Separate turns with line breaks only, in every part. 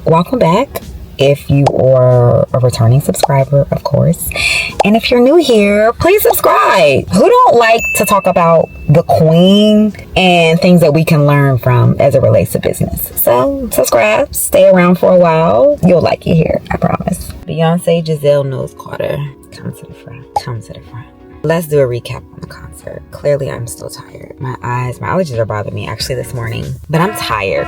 welcome back. If you are a returning subscriber, of course. And if you're new here, please subscribe. Who don't like to talk about the queen and things that we can learn from as it relates to business? So subscribe, stay around for a while. You'll like it here, I promise. Beyonce Giselle Knowles Carter. Come to the front. Let's do a recap on the concert. Clearly, I'm still tired. My allergies are bothering me actually this morning, but I'm tired.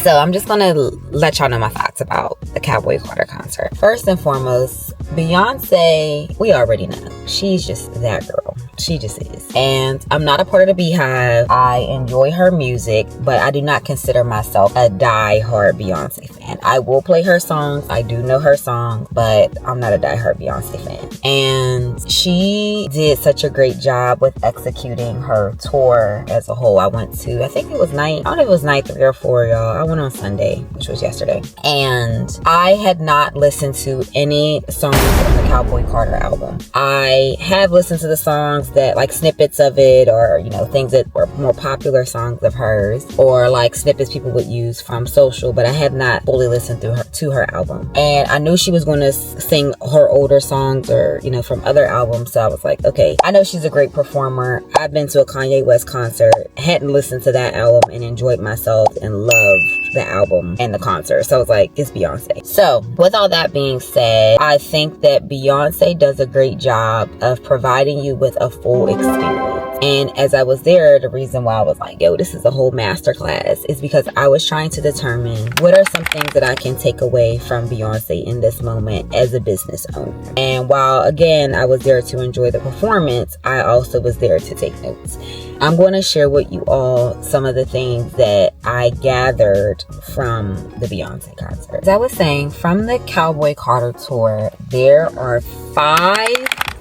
So I'm just going to let y'all know my thoughts about the Cowboy Carter concert. First and foremost, Beyonce, we already know. She's just that girl. She just is. And I'm not a part of the Beehive. I enjoy her music, but I do not consider myself a die-hard Beyonce fan. I will play her songs. I do know her songs, but I'm not a die-hard Beyonce fan. And she did such a great job with executing her tour as a whole. I went to, I think it was night 3 or 4, y'all. I went on Sunday, which was yesterday. And I had not listened to any songs on the Cowboy Carter album. I have listened to the songs that, like, snippets of it, or, you know, things that were more popular songs of hers, or like snippets people would use from social, but I have not fully listened to her album. And I knew she was going to sing her older songs, or, you know, from other albums. So I was like, okay, I know she's a great performer. I've been to a Kanye West concert, hadn't listened to that album, and enjoyed myself and loved the album and the concert. So I was like, it's Beyonce. So with all that being said, I think that Beyonce does a great job of providing you with a full experience. And as I was there, the reason why I was like, yo, this is a whole masterclass is because I was trying to determine what are some things that I can take away from Beyonce in this moment as a business owner. And while, again, I was there to enjoy the performance, I also was there to take notes. I'm going to share with you all some of the things that I gathered from the Beyonce concert. As I was saying, from the Cowboy Carter tour, there are 5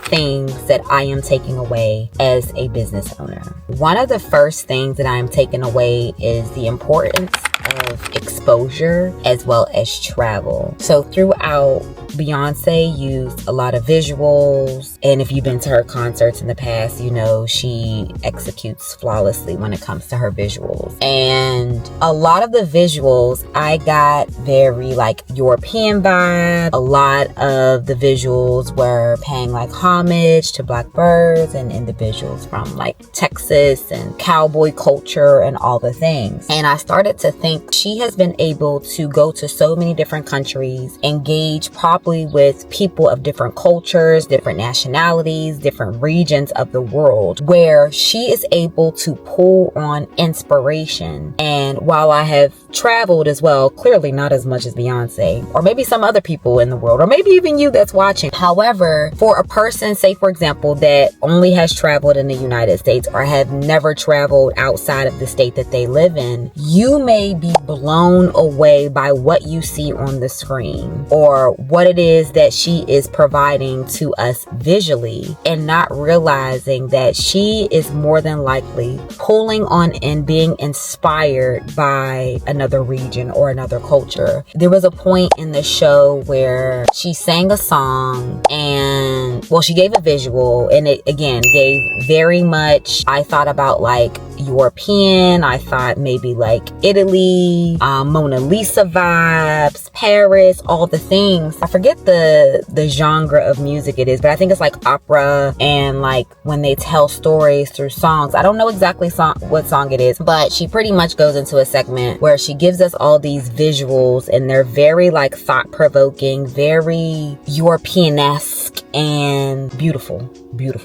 things that I am taking away as a business owner. One of the first things that I am taking away is the importance of exposure as well as travel. So throughout, Beyonce used a lot of visuals, and if you've been to her concerts in the past, you know she executes flawlessly when it comes to her visuals. And a lot of the visuals, I got very like European vibe. A lot of the visuals were paying like homage to Black birds and individuals from like Texas and cowboy culture and all the things. And I started to think she has been able to go to so many different countries, engage properly with people of different cultures, different nationalities, different regions of the world, where she is able to pull on inspiration. And while I have traveled as well, clearly not as much as Beyonce, or maybe some other people in the world, or maybe even you that's watching. However, for a person, say for example, that only has traveled in the United States or have never traveled outside of the state that they live in, you may be blown away by what you see on the screen, or what it is that she is providing to us visually, and not realizing that she is more than likely pulling on and being inspired by another region or another culture. There was a point in the show where she sang a song, and well, she gave a visual, and it again gave very much, I thought about like European, I thought maybe like Italy, Mona Lisa vibes, Paris, all the things. I forget the genre of music it is, but I think it's like opera, and like when they tell stories through songs. I don't know exactly what song it is, but she pretty much goes into a segment where she gives us all these visuals, and they're very like thought-provoking, very European-esque, and beautiful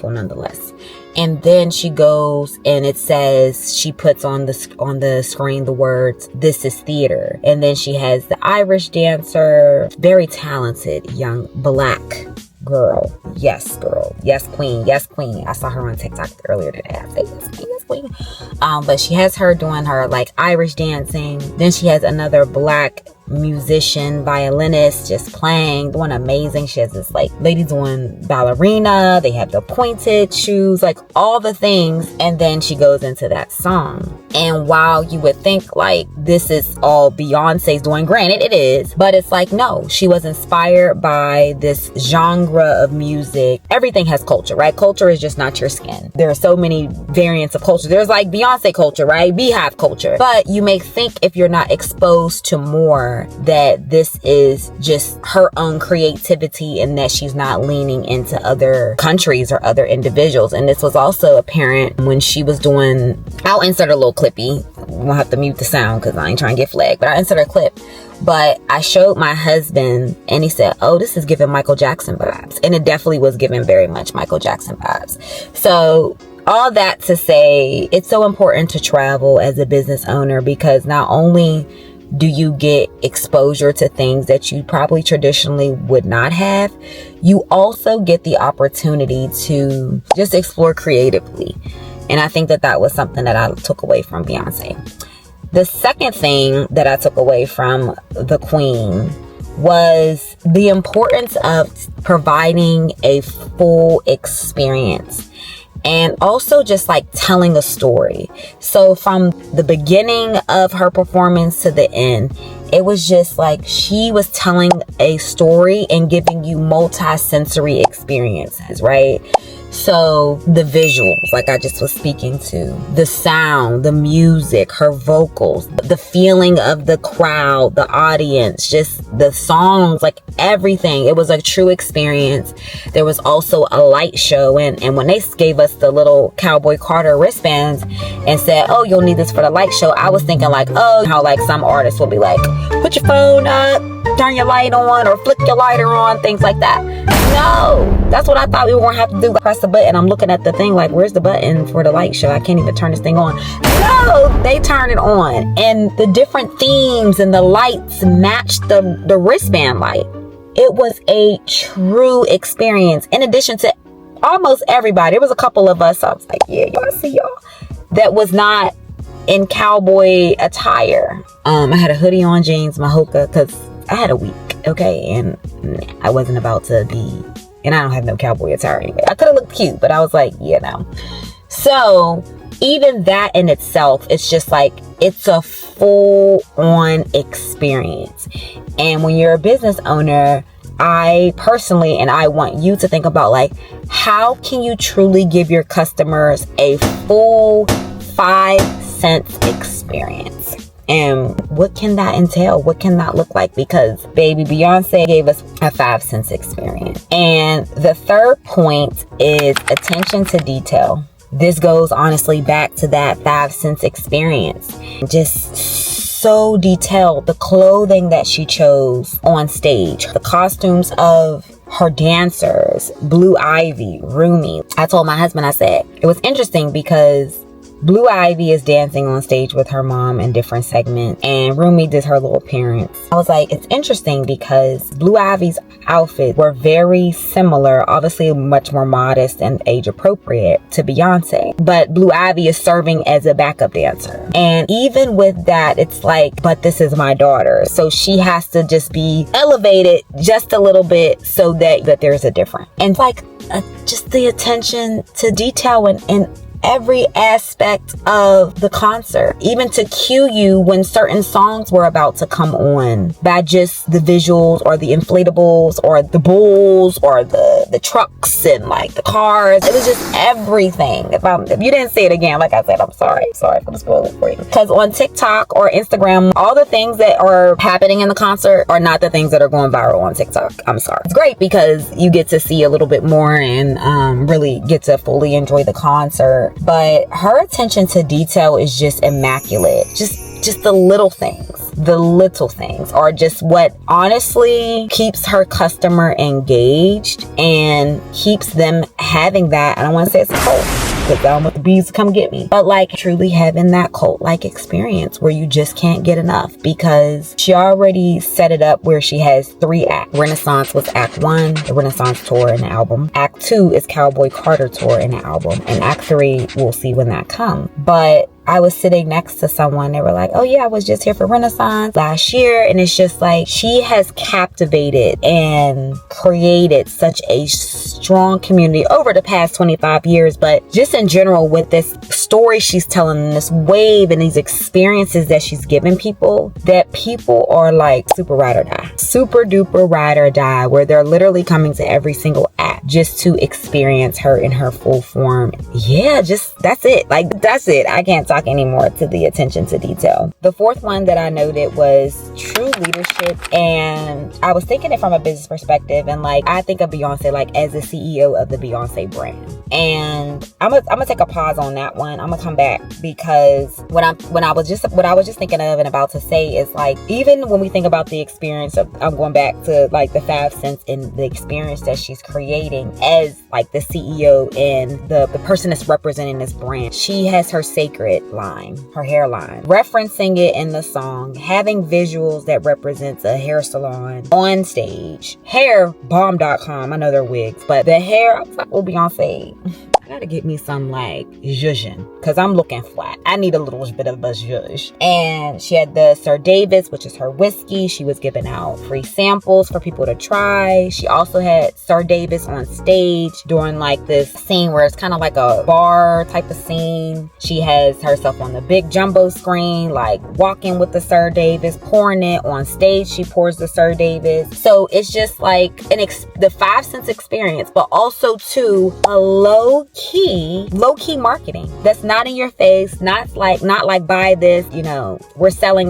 nonetheless. And then she goes and it says, she puts on the screen the words, "This is theater." And then she has the Irish dancer, very talented young Black girl. Yes, girl. Yes, queen. Yes, queen. I saw her on TikTok earlier today. I say yes, queen. Yes, queen. But she has her doing her like Irish dancing. Then she has another Black musician, violinist, just playing, doing amazing. She has this like lady doing ballerina. They have the pointed shoes, like all the things. And then she goes into that song. And while you would think like this is all Beyonce's doing, granted it is, but it's like, no, she was inspired by this genre of music. Everything has culture, right? Culture is just not your skin. There are so many variants of culture. There's like Beyonce culture, right? Beehive culture. But you may think if you're not exposed to more, her that this is just her own creativity and that she's not leaning into other countries or other individuals. And this was also apparent when she was doing, I'll insert a little clippy. We'll have to mute the sound because I ain't trying to get flagged, but I insert a clip. But I showed my husband and he said, oh, this is giving Michael Jackson vibes. And it definitely was giving very much Michael Jackson vibes. So all that to say, it's so important to travel as a business owner, because not only do you get exposure to things that you probably traditionally would not have, you also get the opportunity to just explore creatively. And I think that was something that I took away from Beyonce. The second thing that I took away from the Queen was the importance of providing a full experience. And also just like telling a story. So from the beginning of her performance to the end, it was just like she was telling a story and giving you multi-sensory experiences, right? So the visuals, like I just was speaking to, the sound, the music, her vocals, the feeling of the crowd, the audience, just the songs, like everything. It was a true experience. There was also a light show. And when they gave us the little Cowboy Carter wristbands and said, oh, you'll need this for the light show, I was thinking like, oh, how like some artists will be like, put your phone up, turn your light on, or flick your lighter on, things like that. No, that's what I thought we were going to have to do. Press the button. I'm looking at the thing like, where's the button for the light show? I can't even turn this thing on. No, they turn it on. And the different themes and the lights matched the wristband light. It was a true experience. In addition to almost everybody, there was a couple of us, I was like, yeah, y'all see y'all, that was not in cowboy attire. I had a hoodie on, jeans, my hookah, because I had a week, okay, and I wasn't about to be, and I don't have no cowboy attire anyway. I could have looked cute, but I was like, yeah, no. So even that in itself, it's just like, it's a full-on experience. And when you're a business owner, I personally, and I want you to think about like, how can you truly give your customers a full 5-sense experience? And what can that entail? What can that look like? Because baby Beyonce gave us a 5-sense experience. And the third point is attention to detail. This goes honestly back to that 5-sense experience. Just so detailed. The clothing that she chose on stage, the costumes of her dancers, Blue Ivy, Rumi. I told my husband, I said, it was interesting because Blue Ivy is dancing on stage with her mom in different segments, and Rumi did her little appearance. I was like, it's interesting because Blue Ivy's outfits were very similar, obviously much more modest and age appropriate to Beyonce, but Blue Ivy is serving as a backup dancer. And even with that, it's like, but this is my daughter, so she has to just be elevated just a little bit so that there's a difference. And like just the attention to detail and every aspect of the concert, even to cue you when certain songs were about to come on by just the visuals or the inflatables or the bulls or the trucks and like the cars. It was just everything. If you didn't say it again, like I said, I'm sorry for the spoiler for you. Because on TikTok or Instagram, all the things that are happening in the concert are not the things that are going viral on TikTok. I'm sorry. It's great because you get to see a little bit more and really get to fully enjoy the concert. But her attention to detail is just immaculate. Just the little things are just what honestly keeps her customer engaged and keeps them having that. I don't want to say it's a cult because I don't want the bees to come get me, but like truly having that cult-like experience where you just can't get enough, because she already set it up where she has 3 acts. Renaissance was Act 1, the Renaissance tour and the album. Act 2 is Cowboy Carter tour and the album. And Act 3, we'll see when that comes. But I was sitting next to someone, they were like, oh yeah, I was just here for Renaissance last year. And it's just like, she has captivated and created such a strong community over the past 25 years. But just in general, with this story she's telling, and this wave and these experiences that she's giving people, that people are like super ride or die, super duper ride or die, where they're literally coming to every single act. just to experience her in her full form. Yeah, just that's it. Like, that's it. I can't talk anymore to the attention to detail. The fourth one that I noted was true leadership. And I was thinking it from a business perspective. And like, I think of Beyonce like as the CEO of the Beyonce brand. And I'm gonna take a pause on that one. I'm gonna come back, because what I was just thinking of and about to say is like, even when we think about the experience of, I'm going back to like the 5 cents in the experience that she's creating as like the CEO and the person that's representing this brand. She has her sacred line, her hairline, referencing it in the song, having visuals that represents a hair salon on stage, hairbomb.com. I know they're wigs, but the hair, I was like, oh, Beyonce, I gotta get me some like zhuzhin, because I'm looking flat. I need a little bit of a zhuzh. And she had the Sir Davis, which is her whiskey. She was giving out free samples for people to try. She also had Sir Davis on stage during like this scene where it's kind of like a bar type of scene. She has herself on the big jumbo screen, like walking with the Sir Davis, pouring it on stage. She pours the Sir Davis. So it's just like the 5 cents experience, but also too a low key marketing that's not in your face, not like buy this, you know, we're selling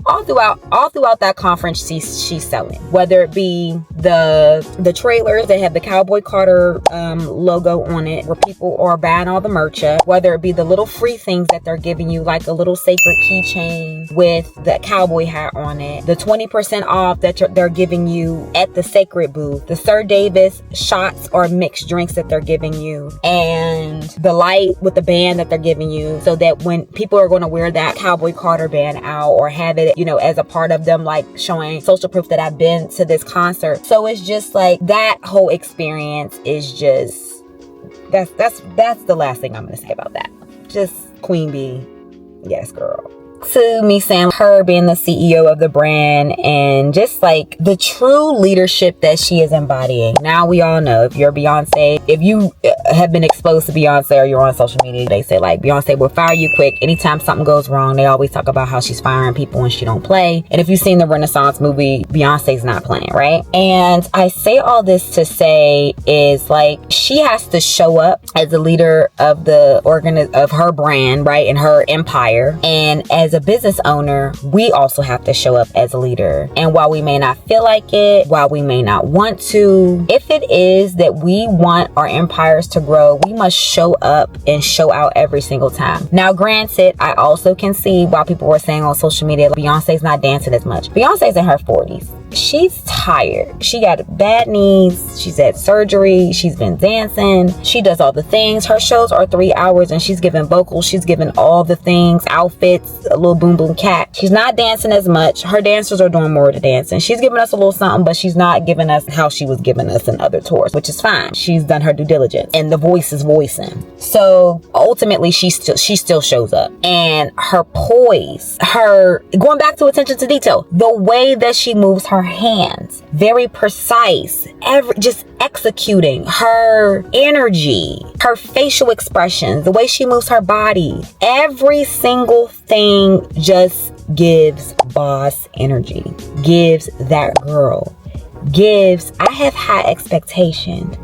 all throughout that conference. She's selling, whether it be the trailers that have the Cowboy Carter logo on it, where people are buying all the merch up, whether it be the little free things that they're giving you, like a little sacred keychain with the cowboy hat on it, the 20% off that they're giving you at the sacred booth, the Sir Davis shots or mixed drinks that they're giving you, and the light with the band that they're giving you, so that when people are going to wear that Cowboy Carter band out or have it, you know, as a part of them, like showing social proof that I've been to this concert. So it's just like that whole experience is just, that's the last thing I'm going to say about that. Just Queen Bee. Yes, girl. To me, Sam, her being the CEO of the brand and just like the true leadership that she is embodying. Now we all know, if you're Beyonce, if you have been exposed to Beyonce or you're on social media, they say like Beyonce will fire you quick. Anytime something goes wrong, they always talk about how she's firing people when she don't play. And if you've seen the Renaissance movie, Beyonce's not playing, right? And I say all this to say is like, she has to show up as a leader of of her brand, right? And her empire. And as a business owner, we also have to show up as a leader. And while we may not feel like it, while we may not want to, if it is that we want our empires to grow, we must show up and show out every single time. Now, granted, I also can see why people were saying on social media, like, Beyonce's not dancing as much. Beyonce's in her 40s. She's tired. She got bad knees. She's had surgery. She's been dancing. She does all the things. Her shows are 3 hours and she's giving vocals. She's giving all the things, outfits, a little boom boom cat. She's not dancing as much. Her dancers are doing more of the dancing. She's giving us a little something, but she's not giving us how she was giving us in other tours, which is fine. She's done her due diligence and the voice is voicing. So ultimately she still shows up, and her poise, her going back to attention to detail, the way that she moves her hands, very precise, just executing, her energy, her facial expressions, the way she moves her body, every single thing just gives boss energy, gives that girl, gives I have high expectations,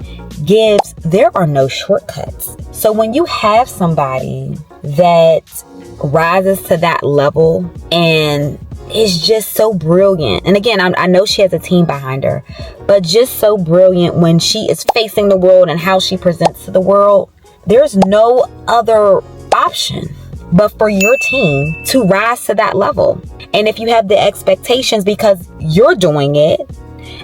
gives there are no shortcuts. So when you have somebody that rises to that level and is just so brilliant, and again, I know she has a team behind her, but just so brilliant when she is facing the world and how she presents to the world, there's no other option but for your team to rise to that level. And if you have the expectations because you're doing it,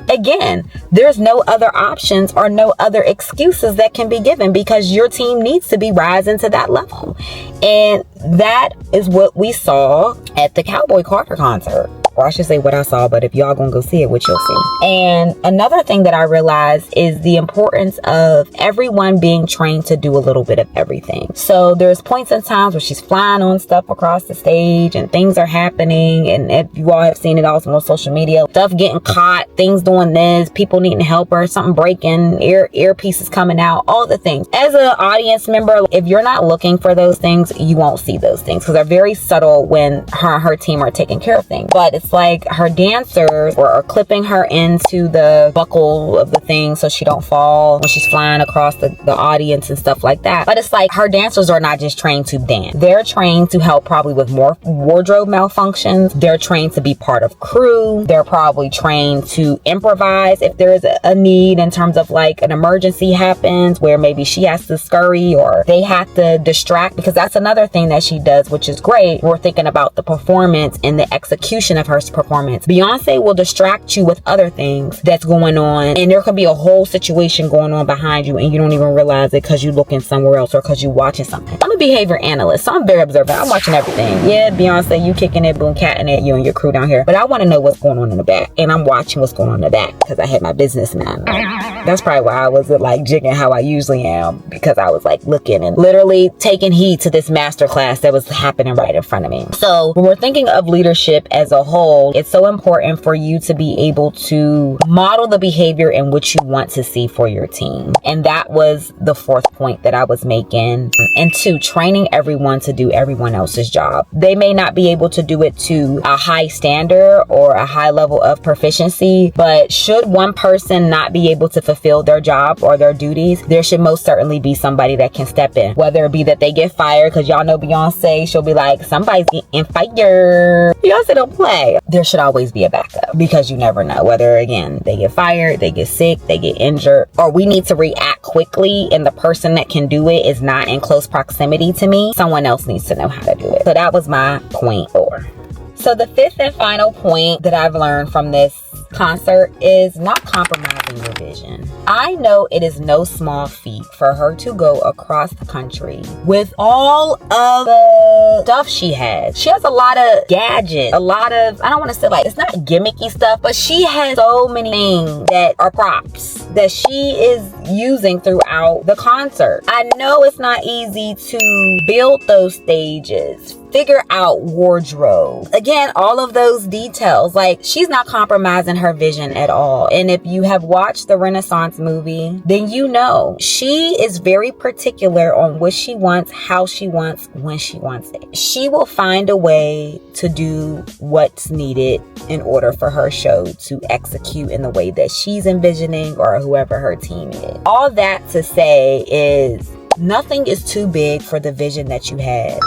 again, there's no other options or no other excuses that can be given, because your team needs to be rising to that level. And that is what we saw at the Cowboy Carter concert. Or I should say what I saw, but if y'all gonna go see it, what you'll see. And another thing that I realized is the importance of everyone being trained to do a little bit of everything. So there's points and times where she's flying on stuff across the stage and things are happening. And if you all have seen it also on social media, stuff getting caught, things doing this, people needing help her, something breaking, earpieces coming out, all the things. As an audience member, if you're not looking for those things, you won't see those things because they're very subtle when her and her team are taking care of things. But it's it's like her dancers are clipping her into the buckle of the thing so she don't fall when she's flying across the audience and stuff like that. But it's like her dancers are not just trained to dance. They're trained to help probably with more wardrobe malfunctions. They're trained to be part of crew. They're probably trained to improvise if there's a need in terms of like an emergency happens where maybe she has to scurry or they have to distract, because that's another thing that she does, which is great. We're thinking about the performance and the execution of her performance. Beyonce will distract you with other things that's going on, and there could be a whole situation going on behind you and you don't even realize it because you're looking somewhere else or because you're watching something. I'm a behavior analyst, so I'm very observant. I'm watching everything. Yeah, Beyonce, you kicking it, boom, catting it, you and your crew down here. But I want to know what's going on in the back, and I'm watching what's going on in the back because I had my business man. That's probably why I was like jigging how I usually am, because I was like looking and literally taking heed to this masterclass that was happening right in front of me. So when we're thinking of leadership as a whole, it's so important for you to be able to model the behavior in which you want to see for your team. And that was the fourth point that I was making. And two, training everyone to do everyone else's job. They may not be able to do it to a high standard or a high level of proficiency, but should one person not be able to fulfill their job or their duties, there should most certainly be somebody that can step in. Whether it be that they get fired, because y'all know Beyonce, she'll be like, somebody's getting fired. Beyonce don't play. There should always be a backup, because you never know whether, again, they get fired, they get sick, they get injured, or we need to react quickly and the person that can do it is not in close proximity to me. Someone else needs to know how to do it. So that was my point 4. So the fifth and final point that I've learned from this concert is not compromising your vision. I know it is no small feat for her to go across the country with all of the stuff she has. She has a lot of gadgets, a lot of, I don't want to say like, it's not gimmicky stuff, but she has so many things that are props that she is using throughout the concert. I know it's not easy to build those stages, figure out wardrobe. Again, all of those details, like she's not compromising her vision at all. And if you have watched the Renaissance movie, then you know she is very particular on what she wants, how she wants, when she wants it. She will find a way to do what's needed in order for her show to execute in the way that she's envisioning, or whoever her team is. All that to say is nothing is too big for the vision that you have.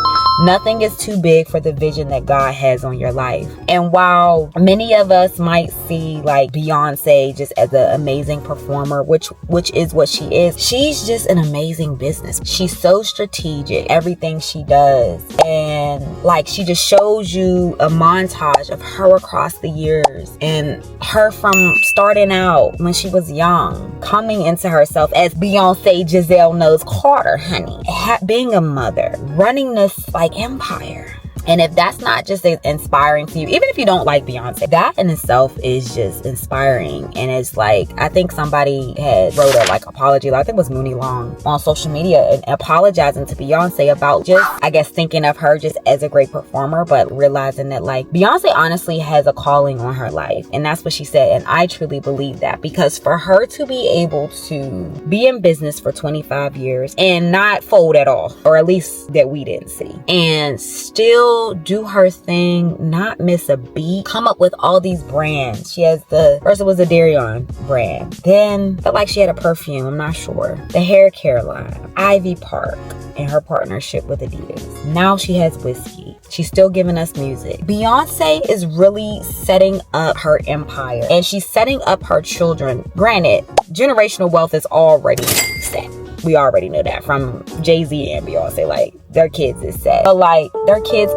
Nothing is too big for the vision that God has on your life. And while many of us might see like Beyonce just as an amazing performer, which is what she is, she's just an amazing business. She's so strategic, everything she does. And like she just shows you a montage of her across the years, and her from starting out when she was young, coming into herself as Beyonce Giselle knows Carter, honey, being a mother, running this like empire. And if that's not just inspiring to you, even if you don't like Beyonce, that in itself is just inspiring. And it's like, I think somebody had wrote a like apology, I think it was Mooney Long, on social media, and apologizing to Beyonce about just, I guess, thinking of her just as a great performer, but realizing that like Beyonce honestly has a calling on her life. And that's what she said. And I truly believe that, because for her to be able to be in business for 25 years and not fold at all, or at least that we didn't see, and still do her thing, not miss a beat, come up with all these brands. She has first it was a Darion brand, then felt like she had a perfume, I'm not sure, the hair care line, Ivy Park, and her partnership with Adidas. Now she has whiskey. She's still giving us music. Beyonce is really setting up her empire, and she's setting up her children. Granted, generational wealth is already set. We already know that from Jay-Z and Beyonce. Like, their kids is set. But like, their kids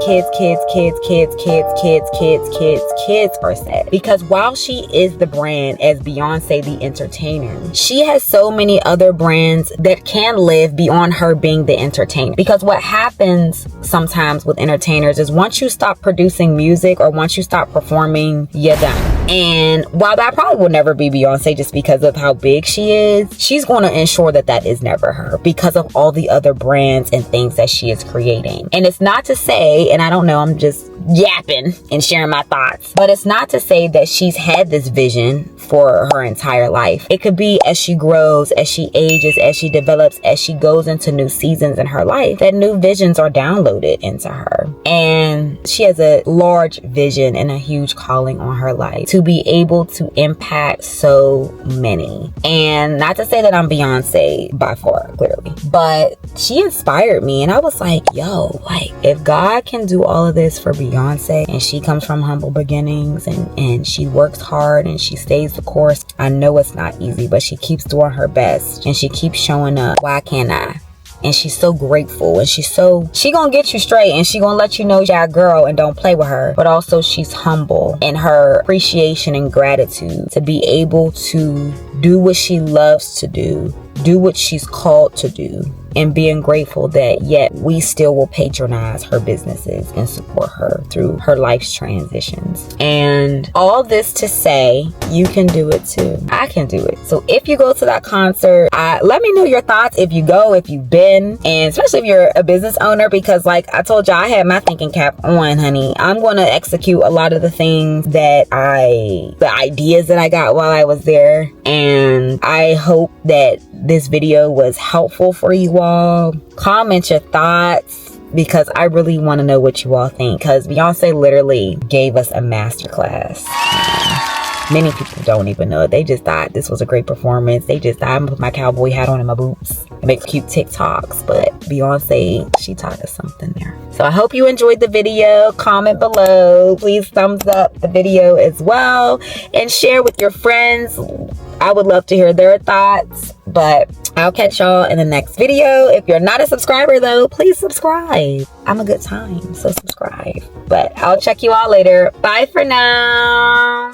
are set. Because while she is the brand as Beyonce the entertainer, she has so many other brands that can live beyond her being the entertainer. Because what happens sometimes with entertainers is once you stop producing music, or once you stop performing, you're done. And while that probably will never be Beyonce just because of how big she is, she's going to ensure that that is never her, because of all the other brands and things that she is creating. And it's not to say, and I don't know, I'm just yapping and sharing my thoughts, but it's not to say that she's had this vision for her entire life. It could be as she grows, as she ages, as she develops, as she goes into new seasons in her life, that new visions are downloaded into her. And she has a large vision and a huge calling on her life to be able to impact so many. And not to say that I'm Beyonce by far, clearly, but she inspired me. And I was like, yo, like, if God can do all of this for Beyonce, and she comes from humble beginnings, and she works hard and she stays the course. I know it's not easy, but she keeps doing her best and she keeps showing up. Why can't I? And she's so grateful, and she gonna get you straight, and she gonna let you know you're a girl and don't play with her. But also she's humble in her appreciation and gratitude to be able to do what she loves to do what she's called to do, and being grateful that yet we still will patronize her businesses and support her through her life's transitions. And all this to say, you can do it too. I can do it. So if you go to that concert, let me know your thoughts. If you go, if you've been, and especially if you're a business owner, because like I told you, I had my thinking cap on, honey. I'm going to execute a lot of the things the ideas that I got while I was there. And I hope that this video was helpful for you all. Comment your thoughts, because I really want to know what you all think, because Beyonce literally gave us a masterclass. Many people don't even know it. They just thought this was a great performance. They just thought, I'm gonna put my cowboy hat on and my boots and make cute TikToks. But Beyonce, she taught us something there. So I hope you enjoyed the video. Comment below. Please thumbs up the video as well, and share with your friends. I would love to hear their thoughts. But I'll catch y'all in the next video. If you're not a subscriber though, please subscribe. I'm a good time, so subscribe. But I'll check you all later. Bye for now.